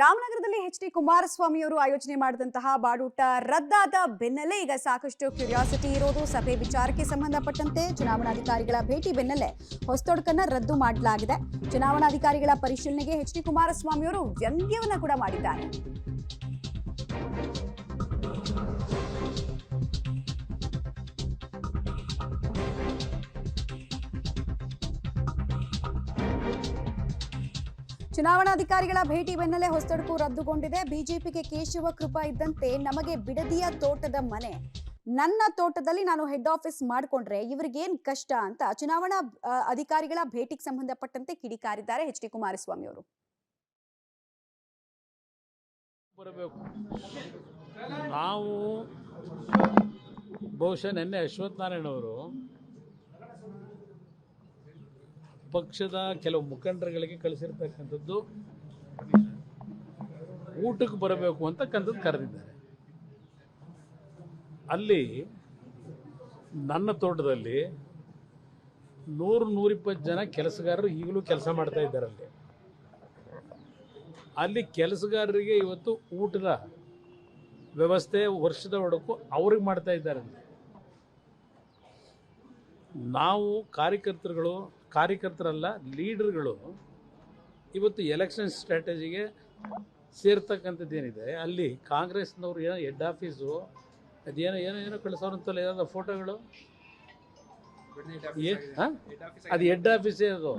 ರಾಮನಗರದಲ್ಲಿ H D Kumaraswamy ಅವರು ಆಯೋಜನೆ ಮಾಡಿದಂತಹ ಬಾಡೂಟ ರದ್ದಾದ ಬೆನ್ನಲ್ಲೇ ಈಗ ಸಾಕಷ್ಟು ಕ್ಯೂರಿಯಾಸಿಟಿ ಇರೋದು. ಸಭೆ ವಿಚಾರಕ್ಕೆ ಸಂಬಂಧಪಟ್ಟಂತೆ ಚುನಾವಣಾಧಿಕಾರಿಗಳ ಭೇಟಿ ಬೆನ್ನಲ್ಲೇ ಹೊಸತೊಡಕನ್ನ ರದ್ದು ಮಾಡಲಾಗಿದೆ. ಚುನಾವಣಾಧಿಕಾರಿಗಳ ಪರಿಶೀಲನೆಗೆ ಎಚ್ ಡಿ ಕುಮಾರಸ್ವಾಮಿ ಅವರು ವ್ಯಂಗ್ಯವನ್ನ ಕೂಡ ಮಾಡಿದ್ದಾರೆ. ಚುನಾವಣಾಧಿಕಾರಿಗಳ ಭೇಟಿ ಬೆನ್ನಲ್ಲೇ ಹೊಸತೊಡಕು ರದ್ದುಗೊಂಡಿದೆ. ಬಿಜೆಪಿಗೆ ಕೇಶವ ಕೃಪಾ ಇದ್ದಂತೆ ನಮಗೆ ಬಿಡದಿಯ ತೋಟದ ಮನೆ, ನನ್ನ ತೋಟದಲ್ಲಿ ನಾನು ಹೆಡ್ ಆಫೀಸ್ ಮಾಡ್ಕೊಂಡ್ರೆ ಇವ್ರಿಗೇನ್ ಕಷ್ಟ ಅಂತ ಚುನಾವಣಾ ಅಧಿಕಾರಿಗಳ ಭೇಟಿಗೆ ಸಂಬಂಧಪಟ್ಟಂತೆ ಕಿಡಿಕಾರಿದ್ದಾರೆ ಎಚ್ ಡಿ ಕುಮಾರಸ್ವಾಮಿ ಅವರು. ನಾವು ಬಹುಶಃ ನಿನ್ನೆ ಅಶ್ವಥ್ ನಾರಾಯಣ ಅವರು ಪಕ್ಷದ ಕೆಲವು ಮುಖಂಡರುಗಳಿಗೆ ಕಳಿಸಿರ್ತಕ್ಕಂಥದ್ದು ಊಟಕ್ಕೆ ಬರಬೇಕು ಅಂತಕ್ಕಂಥದ್ದು ಕರೆದಿದ್ದಾರೆ. ಅಲ್ಲಿ ನನ್ನ ತೋಟದಲ್ಲಿ 100-120 ಜನ ಕೆಲಸಗಾರರು ಈಗಲೂ ಕೆಲಸ ಮಾಡ್ತಾ ಇದ್ದಾರೆ. ಅಲ್ಲಿ ಕೆಲಸಗಾರರಿಗೆ ಇವತ್ತು ಊಟದ ವ್ಯವಸ್ಥೆ ವರ್ಷದ ಒಡಕು ಅವ್ರಿಗೆ ಮಾಡ್ತಾ ಇದ್ದಾರೆ. ನಾವು ಕಾರ್ಯಕರ್ತರಲ್ಲ, ಲೀಡರ್ಗಳು ಇವತ್ತು ಎಲೆಕ್ಷನ್ ಸ್ಟ್ರಾಟಜಿಗೆ ಸೇರ್ತಕ್ಕಂಥದ್ದು ಏನಿದೆ, ಅಲ್ಲಿ ಕಾಂಗ್ರೆಸ್ನವ್ರು ಏನೋ ಹೆಡ್ ಆಫೀಸು ಅದೇನೋ ಕಳಿಸೋರಂತಲ್ಲ, ಏನಾದ್ರು ಫೋಟೋಗಳು, ಅದು ಹೆಡ್ ಆಫೀಸೇ, ಅದು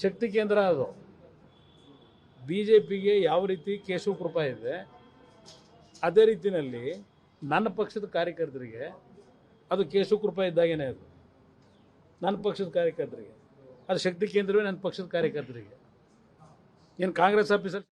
ಶಕ್ತಿ ಕೇಂದ್ರ. ಅದು ಬಿ ಜೆ ಪಿಗೆ ಯಾವ ರೀತಿ ಕೇಶವ ಕೃಪಾ ಇದೆ, ಅದೇ ರೀತಿಯಲ್ಲಿ ನನ್ನ ಪಕ್ಷದ ಕಾರ್ಯಕರ್ತರಿಗೆ ಅದು ಕೇಶವ ಕೃಪಾ ಇದ್ದಾಗೇನೆ. ಅದು ನನ್ನ ಪಕ್ಷದ ಕಾರ್ಯಕರ್ತರಿಗೆ ಅದು ಶಕ್ತಿ ಕೇಂದ್ರವೇ. ನನ್ನ ಪಕ್ಷದ ಕಾರ್ಯಕರ್ತರಿಗೆ ಏನು ಕಾಂಗ್ರೆಸ್ ಆಫೀಸಲ್ಲಿ